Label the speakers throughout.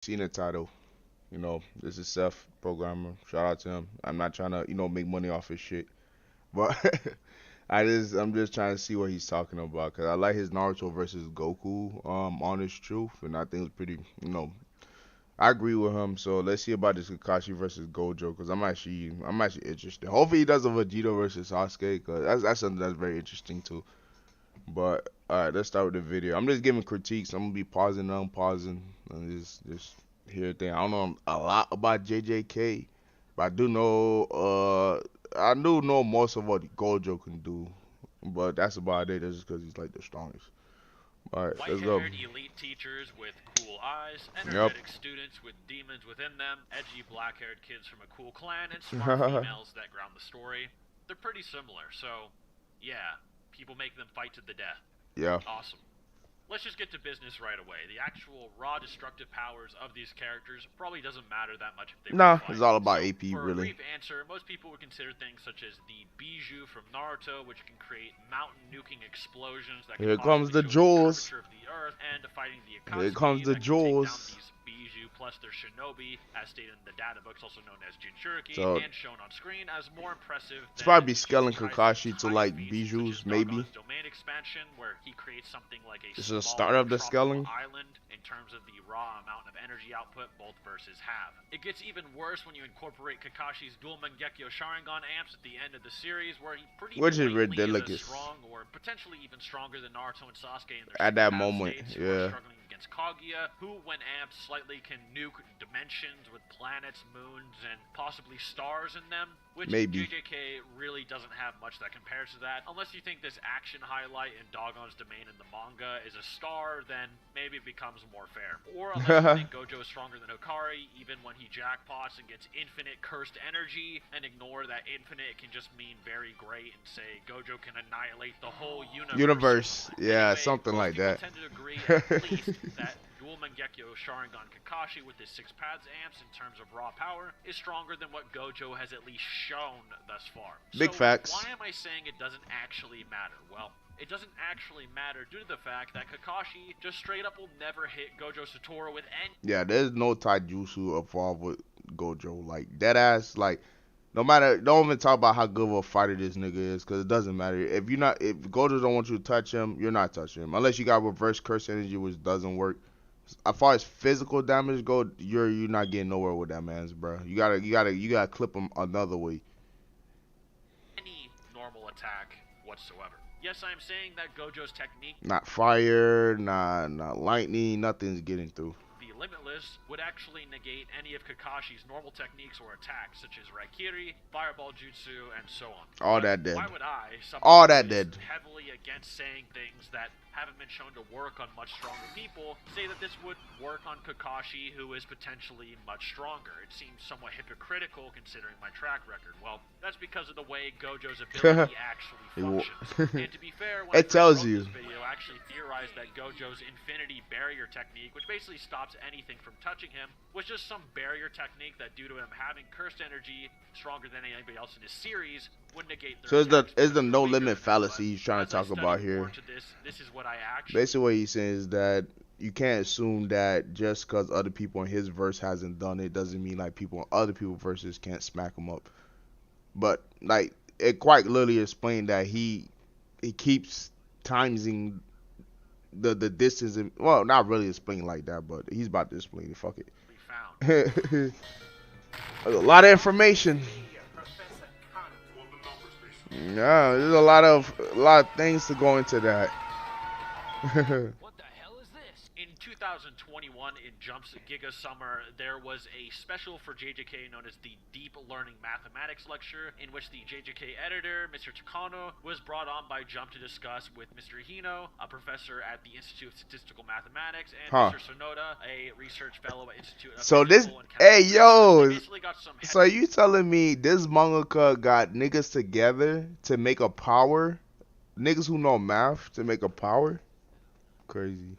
Speaker 1: Seen the title. You know, this is Seth, programmer. Shout out to him. I'm not trying to, make money off his shit, but I'm just trying to see what he's talking about because I like his Naruto versus Goku, Honest Truth, and I think it's pretty, I agree with him. So let's see about this Kakashi versus Gojo because I'm actually interested. Hopefully he does a Vegeta versus Sasuke because that's something that's very interesting too. But all right, let's start with the video. I'm just giving critiques. I'm gonna be pausing and unpausing and just hear thing. I don't know a lot about JJK, but I do know most of what Gojo can do. But that's about it. That's just because he's like the strongest. All right, let's go.
Speaker 2: White-haired elite teachers with cool eyes,
Speaker 1: Yep.
Speaker 2: energetic students with demons within them, edgy black-haired kids from a cool clan, and smart females that ground the story. They're pretty similar, so yeah, people make them fight to the death.
Speaker 1: Yeah.
Speaker 2: Awesome. Let's just get to business right away. The actual raw destructive powers of these characters probably doesn't matter that much if they
Speaker 1: Nah,
Speaker 2: fight.
Speaker 1: it's all about
Speaker 2: So,
Speaker 1: AP
Speaker 2: for
Speaker 1: really.
Speaker 2: a brief answer, most people would consider things such as the Bijou from Naruto, which can create mountain nuking explosions that can
Speaker 1: Here comes the
Speaker 2: possibly show the
Speaker 1: jewels.
Speaker 2: curvature of the earth, and fighting the Akatsuki
Speaker 1: Here comes the
Speaker 2: that can take down
Speaker 1: jewels.
Speaker 2: these Bijou plus their shinobi, as stated in the data books, also known as Jinchuriki,
Speaker 1: So
Speaker 2: and shown on screen as more impressive
Speaker 1: it's
Speaker 2: than
Speaker 1: probably scaling
Speaker 2: Jutsu
Speaker 1: Kakashi
Speaker 2: Kaisen's
Speaker 1: to
Speaker 2: higher
Speaker 1: like
Speaker 2: feats,
Speaker 1: Bijou's
Speaker 2: such as
Speaker 1: maybe.
Speaker 2: Dogon's domain expansion, where he creates something like a
Speaker 1: This is a
Speaker 2: small
Speaker 1: start of the
Speaker 2: tropical
Speaker 1: scaling.
Speaker 2: island in terms of the raw amount of energy output both verses have. It gets even worse when you incorporate Kakashi's dual Mangekyo Sharingan amps at the end of the series, where he pretty
Speaker 1: Which is
Speaker 2: blatantly is
Speaker 1: ridiculous.
Speaker 2: as strong or potentially even stronger than Naruto and Sasuke in their
Speaker 1: At that
Speaker 2: six-path
Speaker 1: moment,
Speaker 2: states, who
Speaker 1: yeah.
Speaker 2: are struggling against Kaguya, who, when amped slightly, can nuke dimensions with planets, moons, and possibly stars in them, which
Speaker 1: Maybe.
Speaker 2: JJK really doesn't have much that compares to that. Unless you think this action highlight in Dogon's domain in the manga is a star, then maybe it becomes more fair. Or unless you think Gojo is stronger than Hikari, even when he jackpots and gets infinite cursed energy, and ignore that infinite can just mean very great, and say Gojo can annihilate the whole universe.
Speaker 1: Yeah,
Speaker 2: Anyway,
Speaker 1: something
Speaker 2: most
Speaker 1: like
Speaker 2: people
Speaker 1: that.
Speaker 2: tend to agree at least that dual Mangekyo Sharingan Kakashi with his 6 pads amps in terms of raw power is stronger than what Gojo has at least shown thus far.
Speaker 1: Big facts.
Speaker 2: Why am I saying it doesn't actually matter? Well, it doesn't actually matter due to the fact that Kakashi just straight up will never hit Gojo Satoru with any
Speaker 1: Yeah, there's no taijutsu involved with Gojo. Like dead ass. Like no matter. Don't even talk about how good of a fighter this nigga is, cause it doesn't matter. If Gojo don't want you to touch him, you're not touching him unless you got reverse curse energy, which doesn't work. As far as physical damage go, you're not getting nowhere with that man's, bro. You gotta clip him another way.
Speaker 2: normal attack whatsoever. Yes, I'm saying that Gojo's technique,
Speaker 1: Not fire, not lightning, nothing's getting through.
Speaker 2: the Limitless, would actually negate any of Kakashi's normal techniques or attacks, such as Raikiri, Fireball Jutsu, and so on.
Speaker 1: All
Speaker 2: But
Speaker 1: that dead.
Speaker 2: why would I,
Speaker 1: All
Speaker 2: someone
Speaker 1: that
Speaker 2: who is
Speaker 1: dead.
Speaker 2: heavily against saying things that haven't been shown to work on much stronger people, say that this would work on Kakashi, who is potentially much stronger? It seems somewhat hypocritical considering my track record. Well, that's because of the way Gojo's ability actually functions. And to be fair, when I
Speaker 1: It
Speaker 2: first
Speaker 1: tells
Speaker 2: wrote
Speaker 1: you.
Speaker 2: this video, I actually theorized that Gojo's infinity barrier technique, which basically stops anything from touching him, was just some barrier technique that, due to him having cursed energy stronger than anybody else in his series, would negate their
Speaker 1: So
Speaker 2: attacks
Speaker 1: it's the
Speaker 2: because
Speaker 1: no
Speaker 2: they're weaker
Speaker 1: limit
Speaker 2: than him.
Speaker 1: fallacy
Speaker 2: But
Speaker 1: he's trying to
Speaker 2: as I
Speaker 1: talk
Speaker 2: studied
Speaker 1: about
Speaker 2: more
Speaker 1: here.
Speaker 2: into this is what I actually
Speaker 1: Basically, what he's saying is that you can't assume that just because other people in his verse hasn't done it doesn't mean like people in other people's verses can't smack him up. But like it quite literally explained that he keeps timesing the distance. Well, not really explaining like that, but he's about to explain it. Fuck it.
Speaker 2: found.
Speaker 1: There's a lot of information. Yeah, there's a lot of things to go into that.
Speaker 2: What the hell is this? In 2021, in Jump's Giga Summer, there was a special for JJK known as the Deep Learning Mathematics Lecture, in which the JJK editor, Mr. Takano, was brought on by Jump to discuss with Mr. Hino, a professor at the Institute of Statistical Mathematics, and Mr. Sonoda, a research fellow at Institute of
Speaker 1: So this,
Speaker 2: Physical and
Speaker 1: hey
Speaker 2: Chemical
Speaker 1: yo,
Speaker 2: Research. They basically got some
Speaker 1: so you telling me this mangaka got niggas together to make a power? Niggas who know math to make a power? Crazy.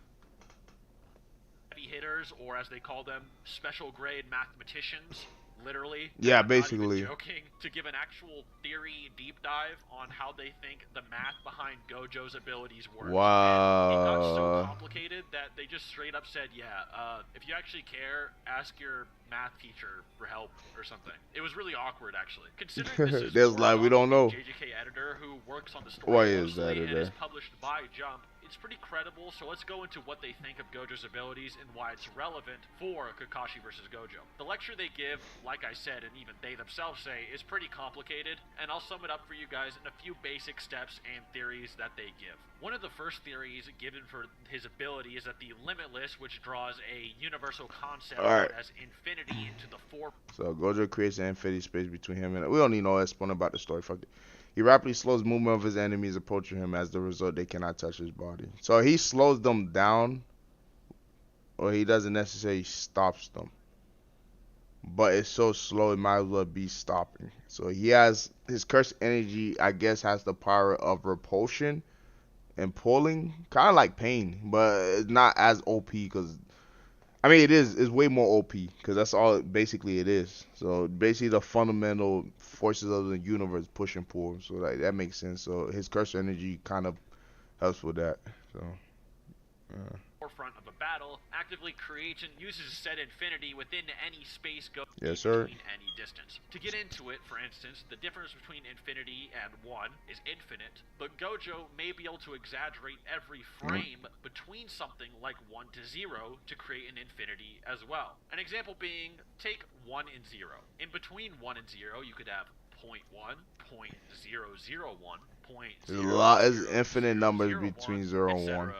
Speaker 2: heavy hitters, or as they call them, special grade mathematicians, literally.
Speaker 1: Yeah,
Speaker 2: Not even
Speaker 1: basically.
Speaker 2: joking. To give an actual theory deep dive on how they think the math behind Gojo's abilities works. And it got so
Speaker 1: Wow.
Speaker 2: complicated that they just straight up said, yeah, if you actually care, ask your math teacher for help or something. It was really awkward, actually. Considering this is
Speaker 1: There's like we
Speaker 2: Morimoto,
Speaker 1: don't
Speaker 2: the
Speaker 1: know.
Speaker 2: JJK editor who works on the story
Speaker 1: Why is that
Speaker 2: closely and is
Speaker 1: today?
Speaker 2: published by Jump, it's pretty credible, so let's go into what they think of Gojo's abilities and why it's relevant for Kakashi versus Gojo. The lecture they give, like I said, and even they themselves say, is pretty complicated, and I'll sum it up for you guys in a few basic steps and theories that they give. One of the first theories given for his ability is that the limitless, which draws a universal concept known as infinity into the four.
Speaker 1: So Gojo creates an infinity space between him and we don't need no explanation about the story. Fuck it. He rapidly slows movement of his enemies approaching him. As the result, they cannot touch his body. So he slows them down, or he doesn't necessarily stops them. But it's so slow, it might as well be stopping. So he has his cursed energy. I guess has the power of repulsion and pulling, kind of like pain, but it's not as OP because I mean, it is. It's way more OP because that's all basically it is. So basically, the fundamental forces of the universe push and pull. So that makes sense. So his curse energy kind of helps with that. So.
Speaker 2: Forefront of a battle, actively creates and uses said infinity within any space
Speaker 1: Yes, sir.
Speaker 2: between any distance. To get into it, for instance, the difference between infinity and 1 is infinite, but Gojo may be able to exaggerate every frame between something like 1 to 0 to create an infinity as well. An example being, take 1 and 0. In between 1 and 0, you could have 0.1, 0.001, 0.0.
Speaker 1: There's a lot. There's infinite numbers between 0 and 1.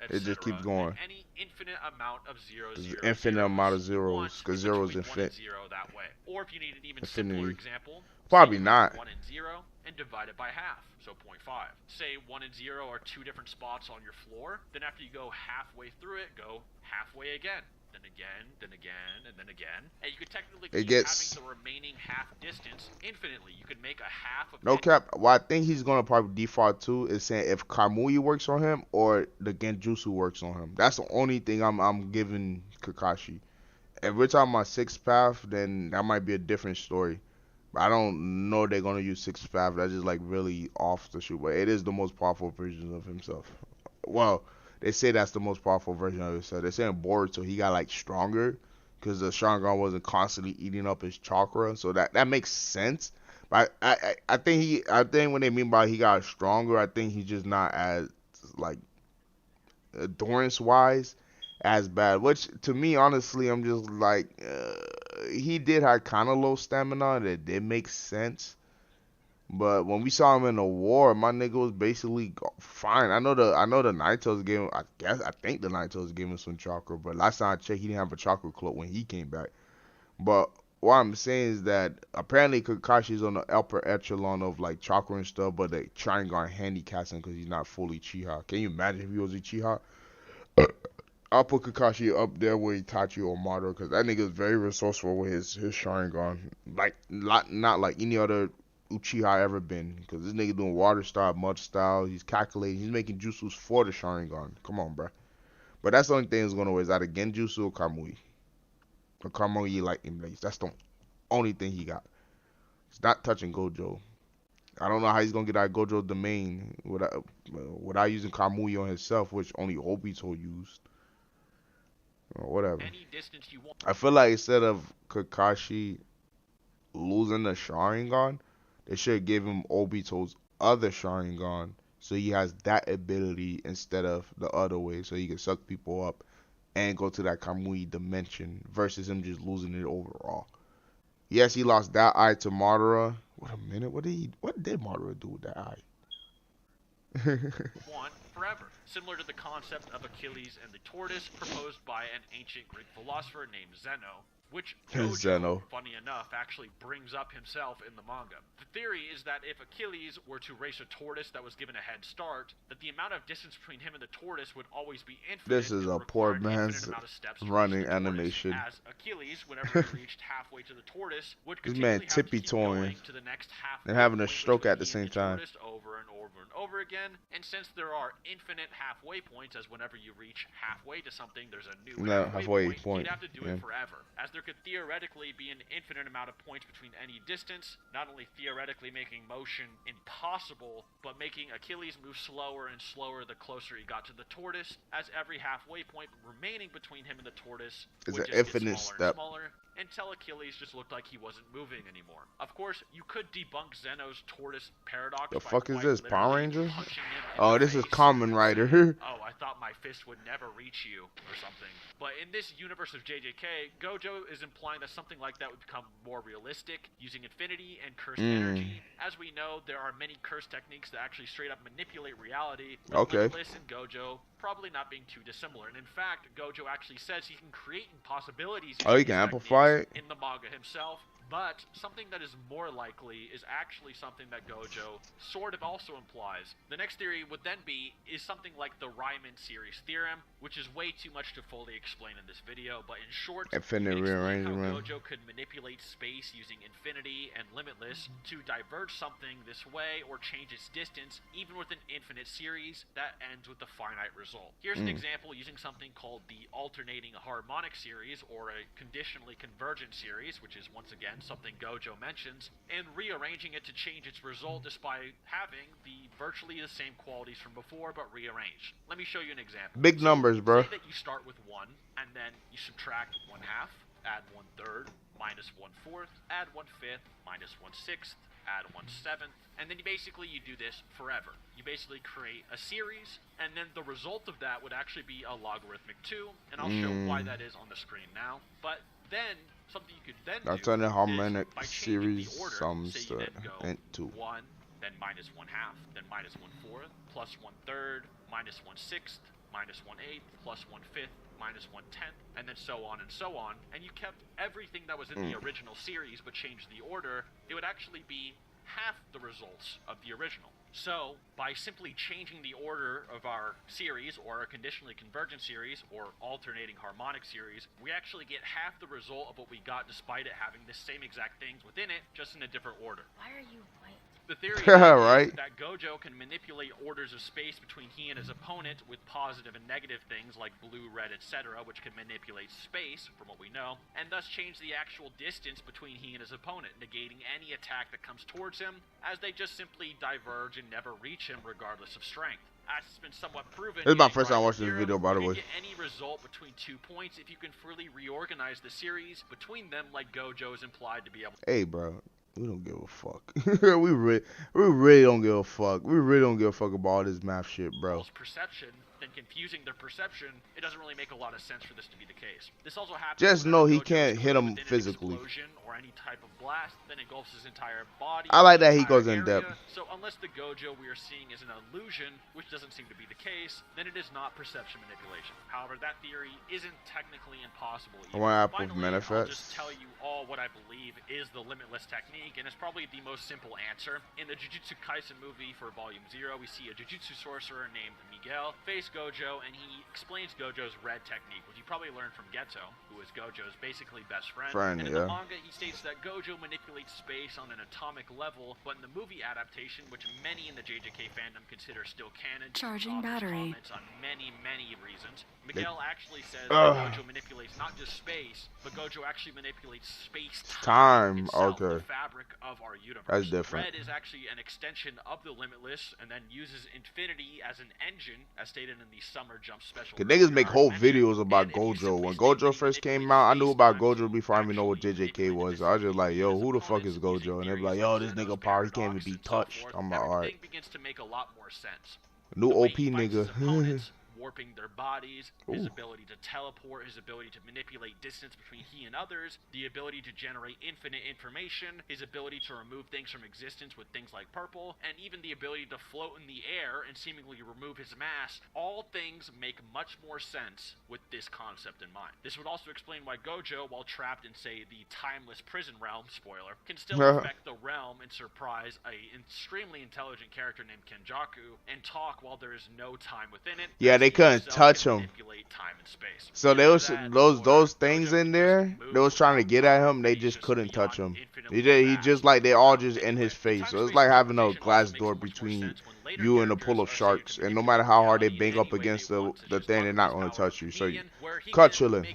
Speaker 1: It just keeps going.
Speaker 2: Any infinite amount of zeros.
Speaker 1: There's an infinite amount of zeros because 0 is infinite.
Speaker 2: 0 that way. Or if you need an even
Speaker 1: Infinity.
Speaker 2: simpler example,
Speaker 1: Probably
Speaker 2: say
Speaker 1: not.
Speaker 2: 1 and 0 and divide it by half, so 0.5. Say 1 and 0 are two different spots on your floor. Then after you go halfway through it, go halfway again. Then again, then again, and then again. And you could technically keep having the remaining half distance infinitely. You could make a half of
Speaker 1: no cap. What I think he's gonna probably default to is saying if Kamui works on him or the Genjutsu works on him. That's the only thing I'm giving Kakashi. If we're talking about Sixth Path, then that might be a different story. But I don't know they're gonna use Sixth Path. That's just like really off the shoot. But it is the most powerful version of himself. Well, they say that's the most powerful version of himself. They're saying Boruto, he got like stronger because the Sharingan wasn't constantly eating up his chakra. So that makes sense. But I think when they mean by he got stronger, I think he's just not as like endurance wise as bad. Which to me, honestly, I'm just like he did have kind of low stamina. That did make sense. But when we saw him in the war, my nigga was basically fine. I know the Naito's gave him, I think the Naito's gave him some chakra, but last time I checked, he didn't have a chakra cloak when he came back. But what I'm saying is that apparently Kakashi's on the upper echelon of like chakra and stuff, but the Sharingan handicaps him because he's not fully Chiha. Can you imagine if he was a Chiha? I'll put Kakashi up there with Itachi or Madara because that nigga is very resourceful with his Sharingan. Like not like any other Uchiha ever been, because this nigga doing water style, mud style. He's calculating. He's making jutsus for the Sharingan. Come on, bruh. But that's the only thing that's gonna win is either Genjutsu or Kamui. Or Kamui Lightning Blaze. That's the only thing he got. He's not touching Gojo. I don't know how he's gonna get out of Gojo's domain without using Kamui on himself, which only Obito used. Or whatever.
Speaker 2: Any distance you want.
Speaker 1: I feel like instead of Kakashi losing the Sharingan, they should give him Obito's other Sharingan, so he has that ability instead of the other way, so he can suck people up and go to that Kamui dimension versus him just losing it overall. Yes, he lost that eye to Madara. What a minute. What did Madara do with that eye?
Speaker 2: One forever. Similar to the concept of Achilles and the tortoise proposed by an ancient Greek philosopher named Zeno, which Gojo, funny enough, actually brings up himself in the manga. The theory is that if Achilles were to race a tortoise that was given a head start, that the amount of distance between him and the tortoise would always be infinite.
Speaker 1: This is a poor man's running animation.
Speaker 2: As Achilles, whenever he reached halfway to the tortoise, would
Speaker 1: this
Speaker 2: continually
Speaker 1: man tippy-toeing
Speaker 2: to the next
Speaker 1: and having a stroke at the same time.
Speaker 2: Over and over and over again. And since there are infinite halfway points, as whenever you reach halfway to something, there's a new halfway point, you'd have to do it forever. As there could theoretically be an infinite amount of points between any distance, not only theoretically making motion impossible, but making Achilles move slower and slower the closer he got to the tortoise, as every halfway point remaining between him and the tortoise
Speaker 1: It's
Speaker 2: would
Speaker 1: an
Speaker 2: just get
Speaker 1: infinite
Speaker 2: smaller
Speaker 1: step.
Speaker 2: and smaller, until Achilles just looked like he wasn't moving anymore. Of course, you could debunk Zeno's tortoise paradox
Speaker 1: The
Speaker 2: by
Speaker 1: fuck is
Speaker 2: quite
Speaker 1: this, Power
Speaker 2: literally
Speaker 1: Ranger?
Speaker 2: punching him in
Speaker 1: Oh,
Speaker 2: the
Speaker 1: this is
Speaker 2: face
Speaker 1: Kamen
Speaker 2: and
Speaker 1: Rider.
Speaker 2: saying, "Oh, I thought my fist would never reach you," or something. But in this universe of JJK, Gojo is implying that something like that would become more realistic, using infinity and cursed energy. As we know, there are many curse techniques that actually straight up manipulate reality, with
Speaker 1: Okay.
Speaker 2: Limitless and Gojo probably not being too dissimilar. And in fact, Gojo actually says he can create impossibilities
Speaker 1: Oh, he
Speaker 2: using
Speaker 1: can
Speaker 2: these
Speaker 1: amplify
Speaker 2: techniques in the manga himself. But something that is more likely is actually something that Gojo sort of also implies. The next theory would then be is something like the Ryman series theorem, which is way too much to fully explain in this video, but in short,
Speaker 1: Infinite
Speaker 2: it explains how
Speaker 1: rearrangement.
Speaker 2: Gojo could manipulate space using infinity and limitless to diverge something this way or change its distance, even with an infinite series that ends with a finite result. Here's an example using something called the alternating harmonic series, or a conditionally convergent series, which is once again something Gojo mentions, and rearranging it to change its result despite having the virtually the same qualities from before but rearranged. Let me show you an example.
Speaker 1: Big numbers, bro.
Speaker 2: Say that you start with 1, and then you subtract 1/2, add 1/3, minus 1/4, add 1/5, minus 1/6, add 1/7, and then you do this forever. You basically create a series, and then the result of that would actually be a logarithmic 2, and I'll show why that is on the screen now. But then something you could then
Speaker 1: That's
Speaker 2: do
Speaker 1: an harmonic
Speaker 2: is by changing
Speaker 1: series
Speaker 2: the order,
Speaker 1: sums
Speaker 2: say you
Speaker 1: to
Speaker 2: then go
Speaker 1: into
Speaker 2: 1, then minus 1/2, then minus 1/4, plus 1/3, minus 1/6, minus 1/8, plus 1/5, minus 1/10, and then so on and so on, and you kept everything that was in the original series but changed the order, it would actually be half the results of the original. So, by simply changing the order of our series, or a conditionally convergent series, or alternating harmonic series, we actually get half the result of what we got despite it having the same exact things within it, just in a different order.
Speaker 3: Why are you white?
Speaker 2: The theory
Speaker 1: Right.
Speaker 2: is that Gojo can manipulate orders of space between he and his opponent with positive and negative things like blue, red, etc., which can manipulate space, from what we know, and thus change the actual distance between he and his opponent, negating any attack that comes towards him, as they just simply diverge and never reach him regardless of strength. As it's been somewhat proven,
Speaker 1: This is my
Speaker 2: using
Speaker 1: first time
Speaker 2: Ryman
Speaker 1: watching this
Speaker 2: theorem,
Speaker 1: video, by the
Speaker 2: you
Speaker 1: way.
Speaker 2: can get any result between 2 points if you can freely reorganize the series between them, like Gojo is implied to be able to.
Speaker 1: Hey, bro, we don't give a fuck. we really don't give a fuck. We really don't give a fuck about all this math shit, bro.
Speaker 2: Perception, then confusing their perception, it doesn't really make a lot of sense for this to be the case. This also happens.
Speaker 1: Just
Speaker 2: whenever
Speaker 1: know he
Speaker 2: Gojo is
Speaker 1: can't hit
Speaker 2: caught
Speaker 1: him
Speaker 2: within an
Speaker 1: physically.
Speaker 2: Explosion or any type of blast, then engulfs his entire body.
Speaker 1: I like that he
Speaker 2: entire
Speaker 1: goes in
Speaker 2: area.
Speaker 1: depth.
Speaker 2: So unless the Gojo we are seeing is an illusion, which doesn't seem to be the case, then it is not perception manipulation. However, that theory isn't technically impossible either.
Speaker 1: What happened with
Speaker 2: Finally, I'll
Speaker 1: manifest?
Speaker 2: just tell you all what I believe is the limitless technique, and it's probably the most simple answer. In the Jujutsu Kaisen movie for Volume 0, we see a Jujutsu sorcerer named Miguel face Gojo, and he explains Gojo's red technique, which you probably learned from Geto, who is Gojo's basically best friend. And in the manga, he states that Gojo manipulates space on an atomic level, but in the movie adaptation, which many in the JJK fandom consider still canon,
Speaker 3: Charging battery.
Speaker 2: comments on many reasons, Miguel actually says that Gojo manipulates not just space, but Gojo actually manipulates space-time itself, the fabric of our universe.
Speaker 1: That's different.
Speaker 2: Red is actually an extension of the limitless, and then uses infinity as an engine, as stated in the Summer Jump special.
Speaker 1: Cause niggas make whole videos about Gojo. When Gojo first came out, I knew about Gojo before I even know what JJK was. So I was just like, yo, who the fuck is Gojo? And they're like, yo, this nigga power, he can't even be touched. I'm like, alright.
Speaker 2: Begins to make a lot more sense.
Speaker 1: New OP nigga.
Speaker 2: Warping their bodies, his ability to teleport, his ability to manipulate distance between he and others, the ability to generate infinite information, his ability to remove things from existence with things like purple, and even the ability to float in the air and seemingly remove his mask. All things make much more sense with this concept in mind. This would also explain why Gojo, while trapped in, say, the timeless prison realm, spoiler, can still affect the realm and surprise a extremely intelligent character named Kenjaku and talk while there is no time within it.
Speaker 1: Yeah, they couldn't touch him. So there was those things in there. They was trying to get at him. They just couldn't touch him. He just like they all just in his face. So it's like having a glass door between you and a pool of sharks. And no matter how hard they bang up against the thing, they're not gonna touch you. So you cut chillin'.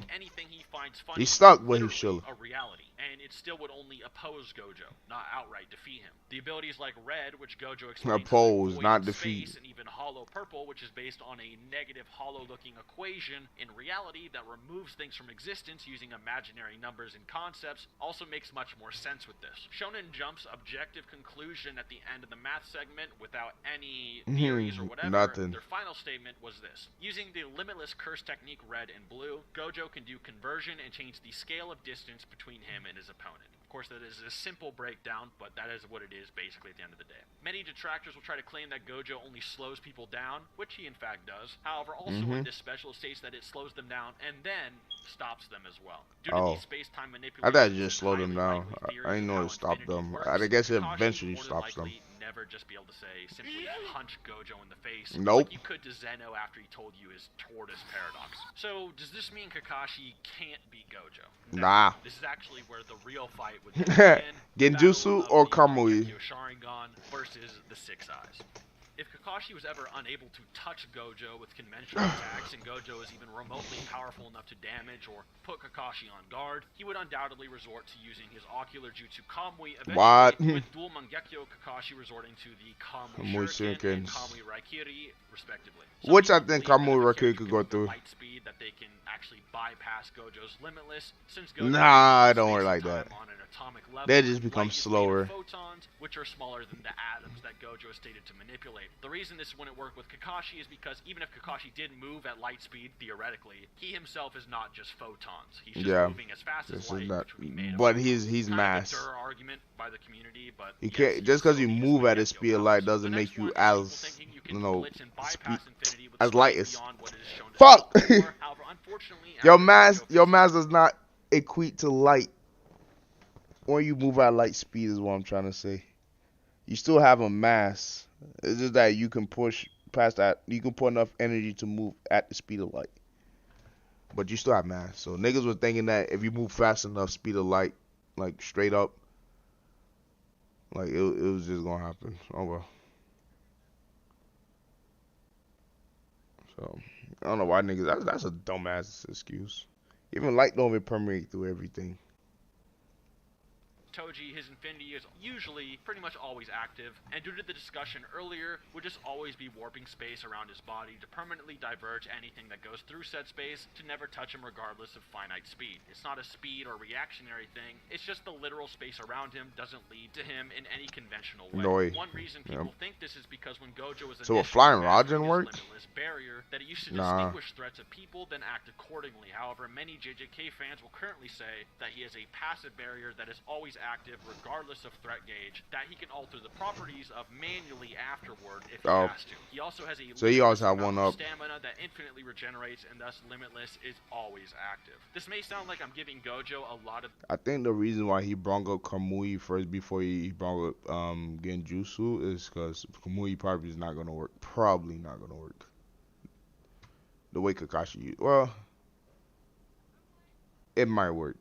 Speaker 2: finds funny,
Speaker 1: He's stuck, but he's
Speaker 2: literally
Speaker 1: chilling.
Speaker 2: a reality, and it still would only oppose Gojo, not outright defeat him. The abilities like Red, which Gojo explains
Speaker 1: Oppose,
Speaker 2: as a void
Speaker 1: not
Speaker 2: in
Speaker 1: defeat.
Speaker 2: space, and even Hollow Purple, which is based on a negative hollow-looking equation in reality that removes things from existence using imaginary numbers and concepts, also makes much more sense with this. Shonen Jump's objective conclusion at the end of the math segment, without any theories or whatever,
Speaker 1: nothing.
Speaker 2: their final statement was this: using the limitless curse technique Red and Blue, Gojo can do conversion and change the scale of distance between him and his opponent. Of course, that is a simple breakdown, but that is what it is basically at the end of the day. Many detractors will try to claim that Gojo only slows people down, which he in fact does. However, also in this special states that it slows them down and then stops them as well. Due to these space-time manipulations,
Speaker 1: I thought it just slowed them down. I didn't know it stopped them. I guess it eventually stops them.
Speaker 2: Never just be able to say simply punch Gojo in the face.
Speaker 1: Nope.
Speaker 2: Like you could to Zeno after he told you his tortoise paradox. So does this mean Kakashi can't beat Gojo? No.
Speaker 1: Nah.
Speaker 2: This is actually where the real fight would begin.
Speaker 1: Genjutsu or Kamui?
Speaker 2: Mangekyo Sharingan versus the Six Eyes. If Kakashi was ever unable to touch Gojo with conventional attacks, and Gojo is even remotely powerful enough to damage or put Kakashi on guard, he would undoubtedly resort to using his ocular jutsu Kamui, eventually with dual Mangekyo Kakashi resorting to the Kamui Shuriken and Kamui Raikiri, respectively.
Speaker 1: Which I think Kamui Raikiri could go through.
Speaker 2: Light speed that they can actually bypass Gojo's limitless, since Gojo
Speaker 1: I don't work like that.
Speaker 2: on an atomic level,
Speaker 1: they just become slower.
Speaker 2: Photons, which are smaller than the atoms that Gojo is stated to manipulate. The reason this wouldn't work with Kakashi is because even if Kakashi did move at light speed, theoretically, he himself is not just photons. He's just moving as fast as light, which would be made
Speaker 1: but
Speaker 2: of
Speaker 1: he's mass.
Speaker 2: Kind of a argument by the community, but
Speaker 1: you can't just because you move at the speed of light doesn't make you as as light as. Fuck. Your mass does not equate to light. When you move at light speed is what I'm trying to say. You still have a mass. It's just that you can push past that. You can put enough energy to move at the speed of light. But you still have mass. So niggas were thinking that if you move fast enough, speed of light, like straight up, like it was just gonna happen. Oh well. So I don't know why niggas. That's a dumbass excuse. Even light don't even permeate through everything.
Speaker 2: Toji, his infinity is usually pretty much always active, and due to the discussion earlier, would just always be warping space around his body to permanently diverge anything that goes through said space to never touch him regardless of finite speed. It's not a speed or reactionary thing, it's just the literal space around him doesn't lead to him in any conventional way. One reason people think this is because when Gojo was
Speaker 1: so a flying Rajan work?
Speaker 2: Limitless barrier, that it used to distinguish threats of people, then act accordingly. However, many JJK fans will currently say that he has a passive barrier that is always active regardless of threat gauge, that he can alter the properties of manually afterward if he has to. He also has a stamina that infinitely regenerates and thus limitless is always active. This may sound like I'm giving Gojo a lot of...
Speaker 1: I think the reason why he brought up Kamui first before he brought up Genjutsu is because Kamui probably is not going to work. Probably not going to work. The way Kakashi... Well, it might work.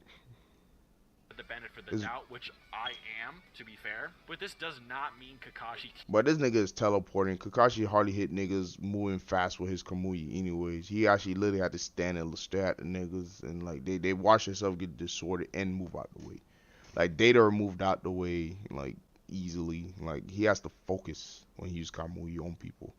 Speaker 2: The benefit for the doubt, which I am, to be fair, but this does not mean Kakashi.
Speaker 1: But this nigga is teleporting. Kakashi hardly hit niggas moving fast with his Kamui anyways. He actually literally had to stand and stare at the niggas and like they watch themselves get distorted and move out the way. Like Data moved out the way like easily. Like he has to focus when he uses Kamui on people.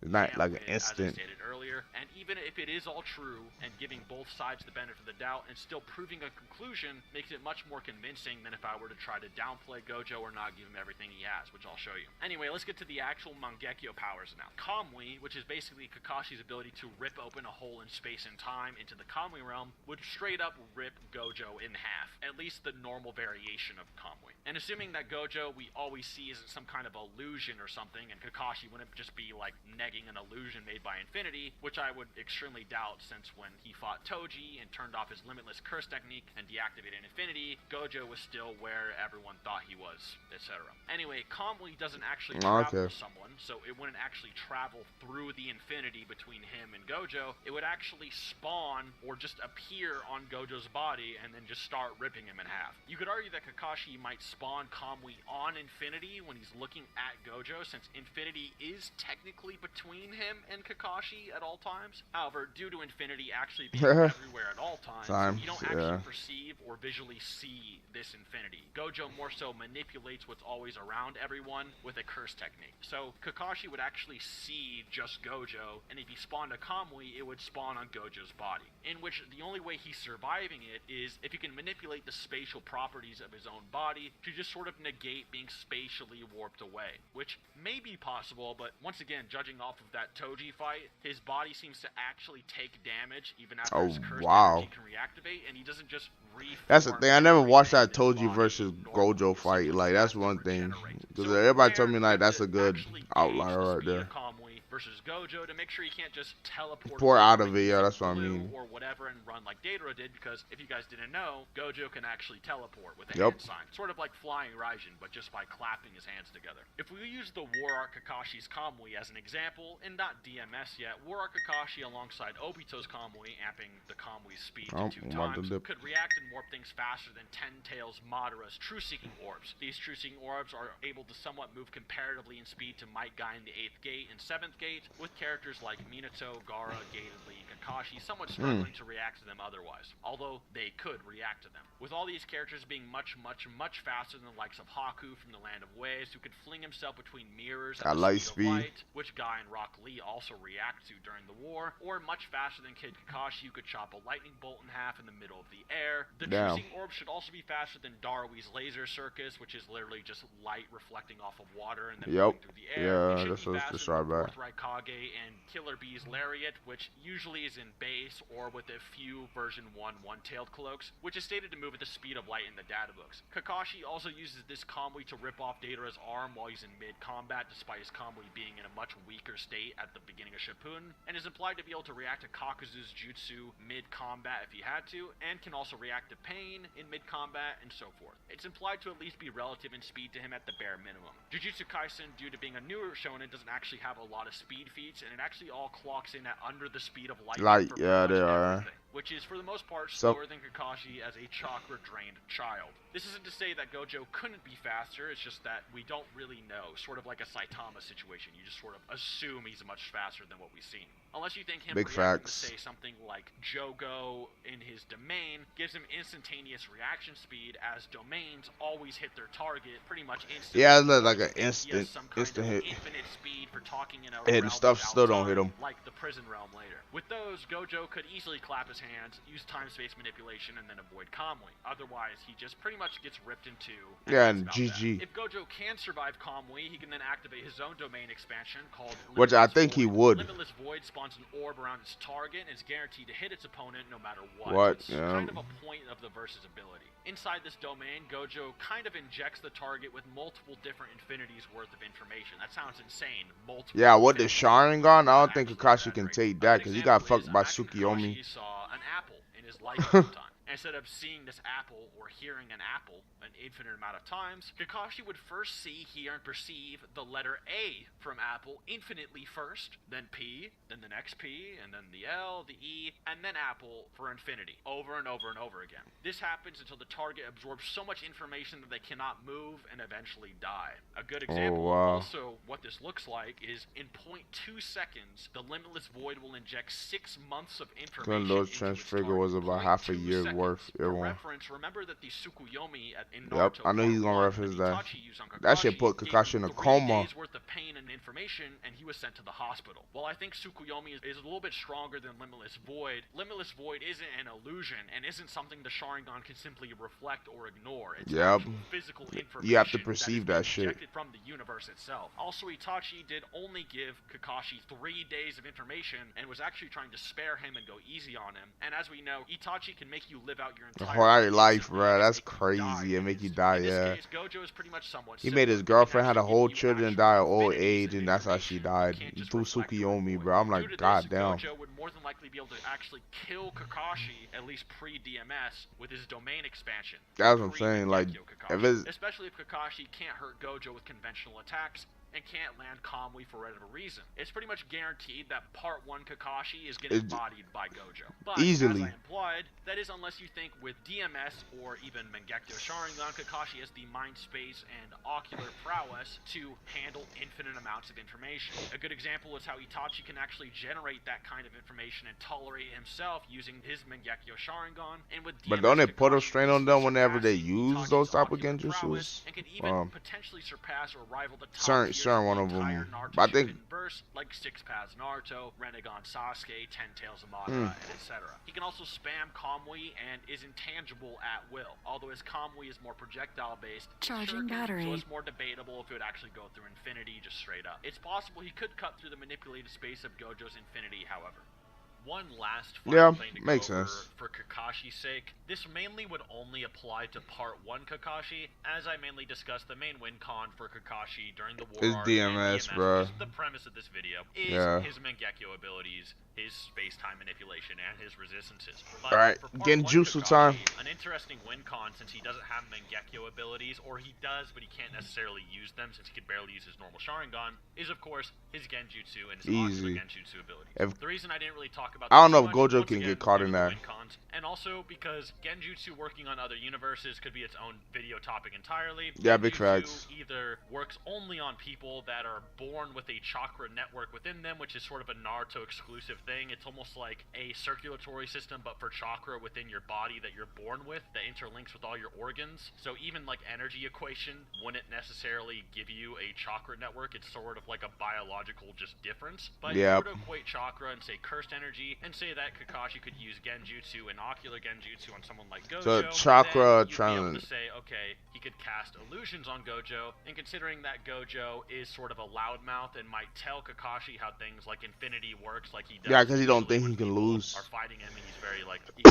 Speaker 1: It's not like an instant.
Speaker 2: As I stated earlier, and even if it is all true, and giving both sides the benefit of the doubt and still proving a conclusion makes it much more convincing than if I were to try to downplay Gojo or not give him everything he has, which I'll show you. Anyway, let's get to the actual Mangekyo powers now. Kamui, which is basically Kakashi's ability to rip open a hole in space and time into the Kamui realm, would straight up rip Gojo in half, at least the normal variation of Kamui. And assuming that Gojo we always see isn't some kind of illusion or something, and Kakashi wouldn't just be like negging an illusion made by infinity, which I would extremely doubt since when he fought Toji and turned off his limitless curse technique and deactivated infinity, Gojo was still where everyone thought he was, etc. Anyway, Kamui doesn't actually travel someone, so it wouldn't actually travel through the infinity between him and Gojo. It would actually spawn or just appear on Gojo's body and then just start ripping him in half. You could argue that Kakashi might spawn Kamui on infinity when he's looking at Gojo, since infinity is technically between him and Kakashi at all times. However, due to infinity actually being everywhere at all times, you don't actually perceive or visually see this infinity. Gojo more so manipulates what's always around everyone with a curse technique. So Kakashi would actually see just Gojo, and if he spawned a Kamui, it would spawn on Gojo's body. In which the only way he's surviving it is if he can manipulate the spatial properties of his own body to just sort of negate being spatially warped away. Which may be possible, but once again, judging off of that Toji fight, his body seems to actually take damage even after his cursed energy can reactivate, and he doesn't just reform.
Speaker 1: That's the thing. I never watched that Toji versus Gojo fight. Like, that's one thing. Because everybody told me, like, that's a good outlier right there.
Speaker 2: Versus Gojo to make sure you can't just teleport
Speaker 1: pour out of it, yeah, that's what I mean.
Speaker 2: Or whatever and run like Datara did, because if you guys didn't know, Gojo can actually teleport with a hand sign. Sort of like flying Ryman, but just by clapping his hands together. If we use the War Art Kakashi's Kamui as an example, and not DMS yet, War Art Kakashi alongside Obito's Kamui, amping the Kamui's speed to 2 times, could react and warp things faster than Ten Tails Madara's True-Seeking Orbs. These True-Seeking Orbs are able to somewhat move comparatively in speed to Might Guy in the 8th Gate and 7th Gate, with characters like Minato, Gaara, Gatedly, and Kakashi somewhat struggling to react to them otherwise, although they could react to them. With all these characters being much faster than the likes of Haku from the Land of Waves, who could fling himself between mirrors at the speed of light, which Guy and Rock Lee also react to during the war, or much faster than Kid Kakashi, who could chop a lightning bolt in half in the middle of the air. The True-Seeking Orb should also be faster than Darwee's Laser Circus, which is literally just light reflecting off of water and then moving through the air.
Speaker 1: Yeah, that's what's described by.
Speaker 2: Kage and Killer Bee's Lariat, which usually is in base or with a few version 1 one-tailed cloaks, which is stated to move at the speed of light in the data books. Kakashi also uses this Kamui to rip off Datara's arm while he's in mid-combat, despite his Kamui being in a much weaker state at the beginning of Shippuden, and is implied to be able to react to Kakuzu's jutsu mid-combat if he had to, and can also react to pain in mid-combat, and so forth. It's implied to at least be relative in speed to him at the bare minimum. Jujutsu Kaisen, due to being a newer shonen, doesn't actually have a lot of speed feats, and it actually all clocks in at under the speed of light.
Speaker 1: Yeah, they are.
Speaker 2: Which is, for the most part, slower than Kakashi as a chakra-drained child. This isn't to say that Gojo couldn't be faster, it's just that we don't really know, sort of like a Saitama situation. You just sort of assume he's much faster than what we've seen. Unless you think him to say something like Jogo in his domain gives him instantaneous reaction speed, as domains always hit their target pretty much instantly.
Speaker 1: Yeah, it looks like an instant hit.
Speaker 2: Infinite speed for talking in a
Speaker 1: and stuff still don't hit him.
Speaker 2: Like the prison realm later. With those, Gojo could easily clap his hands, use time-space manipulation, and then avoid Kamui. Otherwise, he just pretty much gets ripped in two.
Speaker 1: And GG.
Speaker 2: If Gojo can survive Kamui, he can then activate his own domain expansion called
Speaker 1: which I think he would.
Speaker 2: Limitless Void spawns an orb around its target and is guaranteed to hit its opponent no matter what. It's kind of a point of the versus ability. Inside this domain, Gojo kind of injects the target with multiple different infinities worth of information. That sounds insane.
Speaker 1: With the Sharingan, I don't think Kakashi can take that because he got fucked by Tsukuyomi.
Speaker 2: He saw an apple in his lifetime. Instead of seeing this apple or hearing an apple an infinite amount of times, Kakashi would first see, hear, and perceive the letter A from apple infinitely first, then P, then the next P, and then the L, the E, and then apple for infinity, over and over and over again. This happens until the target absorbs so much information that they cannot move and eventually die. A good example of also what this looks like is in 0.2 seconds, the Limitless Void will inject 6 months of information into its
Speaker 1: Transfigure was about half a year's worth.
Speaker 2: For reference, remember that the Tsukuyomi in Naruto
Speaker 1: I know he's gonna reference that. That shit put Kakashi in a coma.
Speaker 2: 3 days worth of pain and information, and he was sent to the hospital. While I think Tsukuyomi is a little bit stronger than Limitless Void isn't an illusion and isn't something the Sharingan can simply reflect or ignore. It's physical information.
Speaker 1: You have to perceive that shit
Speaker 2: from the universe itself. Also, Itachi did only give Kakashi 3 days of information and was actually trying to spare him and go easy on him. And as we know, Itachi can make you live out your entire
Speaker 1: life, bro. That's crazy. It make you die,
Speaker 2: Case, Gojo is pretty much somewhat
Speaker 1: he made his girlfriend had a whole children die of old age, and that's how she died. Through Tsukuyomi, bro. I'm like, goddamn.
Speaker 2: Gojo would more than likely be able to actually kill Kakashi, at least pre-DMS, with his domain expansion.
Speaker 1: That's what I'm saying. Like,
Speaker 2: especially if Kakashi can't hurt Gojo with conventional attacks, and can't land calmly for whatever reason. It's pretty much guaranteed that Part 1 Kakashi is getting bodied by Gojo. But,
Speaker 1: easily.
Speaker 2: as I implied, that is unless you think with DMS or even Mangekyo Sharingan, Kakashi has the mind space and ocular prowess to handle infinite amounts of information. A good example is how Itachi can actually generate that kind of information and tolerate himself using his Mangekyo Sharingan, and with DMS,
Speaker 1: But don't it put a
Speaker 2: Kakashi
Speaker 1: strain on them whenever they
Speaker 2: surpassing
Speaker 1: use
Speaker 2: Itachi's
Speaker 1: those type of
Speaker 2: ocular
Speaker 1: genjutsus?
Speaker 2: prowess, and can even potentially surpass or rival the top tiers
Speaker 1: Certain
Speaker 2: of
Speaker 1: one
Speaker 2: the
Speaker 1: of
Speaker 2: entire
Speaker 1: them.
Speaker 2: Naruto
Speaker 1: I think
Speaker 2: Shippuden verse, like Six Paths Naruto, Renegon Sasuke, Ten Tails of Madara, and etc. He can also spam Kamui and is intangible at will, although his Kamui is more projectile based.
Speaker 3: Charging
Speaker 2: so
Speaker 3: battery.
Speaker 2: it's more debatable if it would actually go through infinity just straight up. It's possible he could cut through the manipulated space of Gojo's infinity, however. One last final thing to go over for Kakashi's sake. This mainly would only apply to Part 1 Kakashi, as I mainly discussed the main win con for Kakashi during the war arc.
Speaker 1: DMS, bro.
Speaker 2: The premise of this video is his Mangekyo abilities, his space-time manipulation, and his resistances.
Speaker 1: Alright, Genjutsu time.
Speaker 2: An interesting win con, since he doesn't have Mangekyo abilities, or he does, but he can't necessarily use them since he could barely use his normal Sharingan, is of course his Genjutsu and his ocular Genjutsu abilities. The reason I didn't really talk about
Speaker 1: I don't know if Gojo can get caught in that.
Speaker 2: And also because Genjutsu working on other universes could be its own video topic entirely.
Speaker 1: Yeah, big
Speaker 2: Genjutsu
Speaker 1: facts.
Speaker 2: either works only on people that are born with a chakra network within them, which is sort of a Naruto exclusive thing. It's almost like a circulatory system, but for chakra within your body that you're born with, that interlinks with all your organs. So even like energy equation wouldn't necessarily give you a chakra network. It's sort of like a biological just difference. But if you were to equate chakra and say cursed energy, and say that Kakashi could use Genjutsu and ocular Genjutsu on someone like Gojo,
Speaker 1: so chakra
Speaker 2: then you'd be able to say, okay, he could cast illusions on Gojo, and considering that Gojo is sort of a loudmouth and might tell Kakashi how things like infinity works, like he does.
Speaker 1: Yeah, because he don't think he can lose.
Speaker 2: Are fighting him, and he's very like he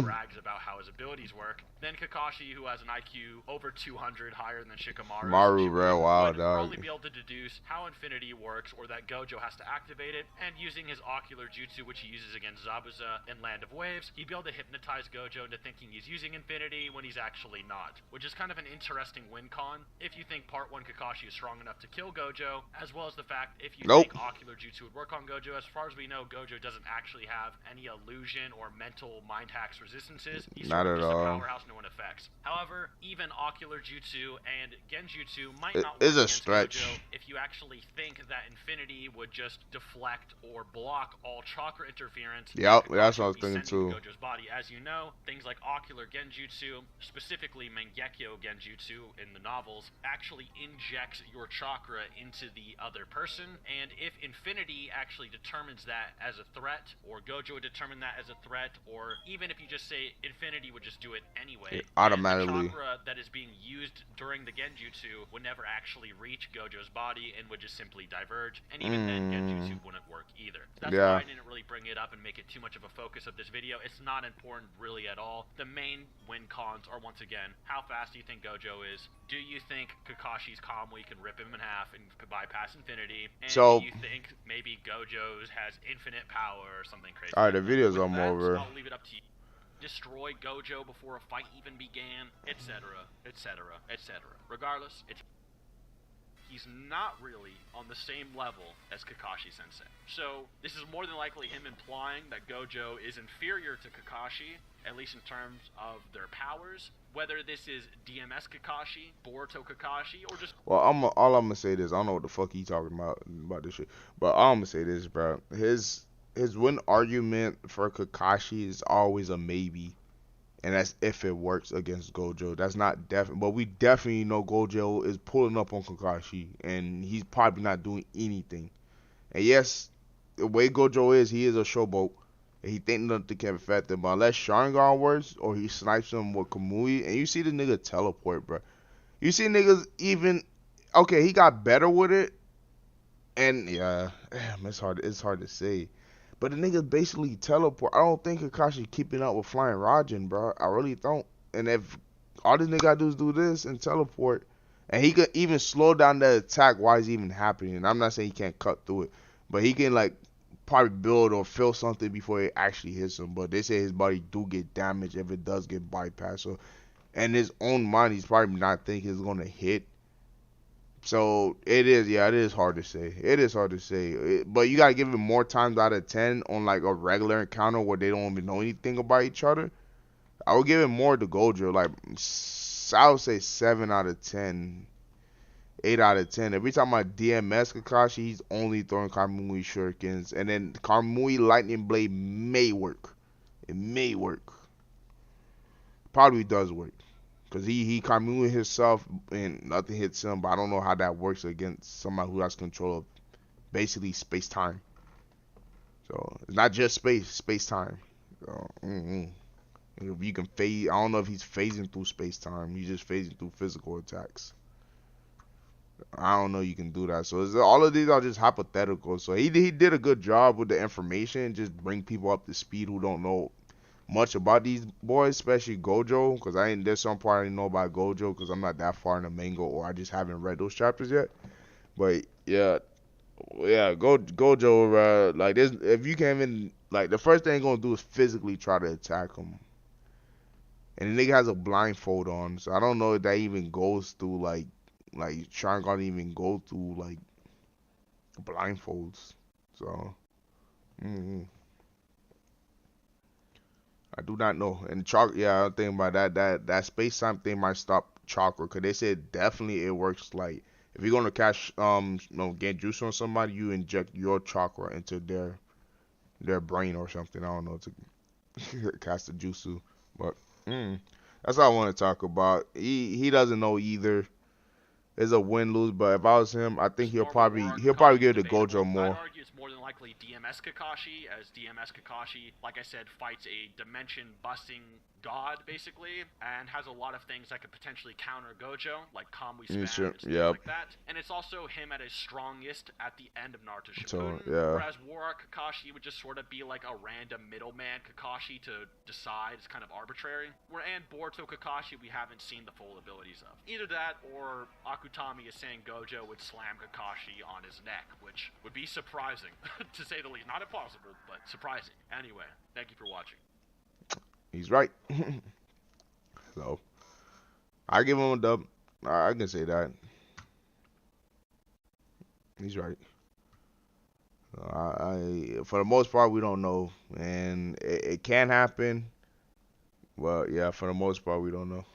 Speaker 2: brags about how his abilities work. Then Kakashi, who has an IQ over 200, higher than Shikamaru's, would probably be able to deduce how infinity works, or that Gojo has to activate it, and using his ocular jutsu, which he uses against Zabuza in Land of Waves, he'd be able to hypnotize Gojo into thinking he's using infinity when he's actually not, which is kind of an interesting win con if you think Part 1 Kakashi is strong enough to kill Gojo, as well as the fact if you think ocular jutsu would work on Gojo. As far as we know, Gojo doesn't actually have any illusion or mental mind hacks resistances. He's
Speaker 1: not
Speaker 2: sort of
Speaker 1: at
Speaker 2: just
Speaker 1: all.
Speaker 2: a powerhouse no one affects. However, even ocular jutsu and genjutsu might not work
Speaker 1: is a
Speaker 2: against
Speaker 1: stretch
Speaker 2: Gojo if you actually think that infinity would just deflect or block all chakra interference.
Speaker 1: Yep, that's what I was thinking too.
Speaker 2: Gojo's body. As you know, things like ocular genjutsu, specifically Mangekyo genjutsu in the novels, actually injects your chakra into the other person, and if infinity actually determines that as a threat, or Gojo would determine that as a threat, or even if you just say infinity would just do it anyway,
Speaker 1: automatically,
Speaker 2: the chakra that is being used during the genjutsu would never actually reach Gojo's body and would just simply diverge, and even then genjutsu wouldn't work either. So that's why I didn't really bring it up and make it too much of a focus of this video. It's not important really at all. The main win cons are, once again, how fast do you think Gojo is? Do you think Kakashi's Kamui can rip him in half and bypass infinity? And do you think maybe Gojo's has infinite power or something crazy?
Speaker 1: Alright, the video's almost over.
Speaker 2: I'll leave it up to you. Destroy Gojo before a fight even began, etc., etc., etc. Regardless, he's not really on the same level as Kakashi Sensei. So this is more than likely him implying that Gojo is inferior to Kakashi, at least in terms of their powers. Whether this is DMS Kakashi, Boruto Kakashi, or just...
Speaker 1: Well, all I'm gonna say this. I don't know what the fuck he talking about this shit. But all I'm gonna say this, bro. His win argument for Kakashi is always a maybe. And that's if it works against Gojo. That's not definite. But we definitely know Gojo is pulling up on Kakashi. And he's probably not doing anything. And yes, the way Gojo is, he is a showboat. And he think nothing can affect him. But unless Sharingan works, or he snipes him with Kamui, and you see the nigga teleport, bro. You see niggas even... Okay, he got better with it. And yeah, damn, it's hard to say. But the nigga basically teleport. I don't think Kakashi keeping up with Flying Raijin, bro. I really don't. And if all this nigga gotta do is do this and teleport, and he could even slow down the attack while it's even happening. And I'm not saying he can't cut through it, but he can like probably build or feel something before it actually hits him. But they say his body do get damaged if it does get bypassed. So, in his own mind, he's probably not thinking it's gonna hit. So it is, yeah, it is hard to say. It is hard to say, but you gotta give it more times out of 10 on like a regular encounter where they don't even know anything about each other. I would give it more to Gojo. Like I would say 7 out of 10, 8 out of 10. Every time I DMS Kakashi, he's only throwing Kamui shurikens, and then Kamui Lightning Blade may work. It may work. Probably does work. Because he Kamui himself and nothing hits him, but I don't know how that works against somebody who has control of basically space time. So it's not just space time. So, if you can phase, I don't know if he's phasing through space time. He's just phasing through physical attacks. I don't know you can do that. So all of these are just hypothetical. So he did a good job with the information, just bring people up to speed who don't know much about these boys, especially Gojo, because there's some part I didn't know about Gojo because I'm not that far in the manga or I just haven't read those chapters yet. But yeah, Gojo, like this, if you can't even like the first thing you're gonna do is physically try to attack him, and the nigga has a blindfold on, so I don't know if that even goes through like Sharingan even go through like blindfolds. So. mm I do not know. And chakra, yeah, I'm thinking about that space time thing might stop chakra, cause they said definitely it works. Like if you're gonna cast Genjutsu on somebody, you inject your chakra into their brain or something. I don't know to cast the jutsu, but that's all I want to talk about. He doesn't know either. It's a win lose, but if I was him, I think he'll probably give it to Gojo
Speaker 2: I'd
Speaker 1: more.
Speaker 2: argue it's more than likely DMS Kakashi, as DMS Kakashi, like I said, fights a dimension-busting god, basically, and has a lot of things that could potentially counter Gojo, like Kamui spam
Speaker 1: Sure.
Speaker 2: and things like that. And it's also him at his strongest at the end of Naruto Shippuden, whereas War Kakashi would just sort of be like a random middleman Kakashi to decide. It's kind of arbitrary. And Boruto Kakashi, we haven't seen the full abilities of. Either that, or Akutami is saying Gojo would slam Kakashi on his neck, which would be surprising, to say the least. Not impossible, but surprising. Anyway, thank you for watching.
Speaker 1: He's right. So, I give him a dub. I can say that. He's right. For the most part, we don't know, and it can happen. But yeah, for the most part, we don't know.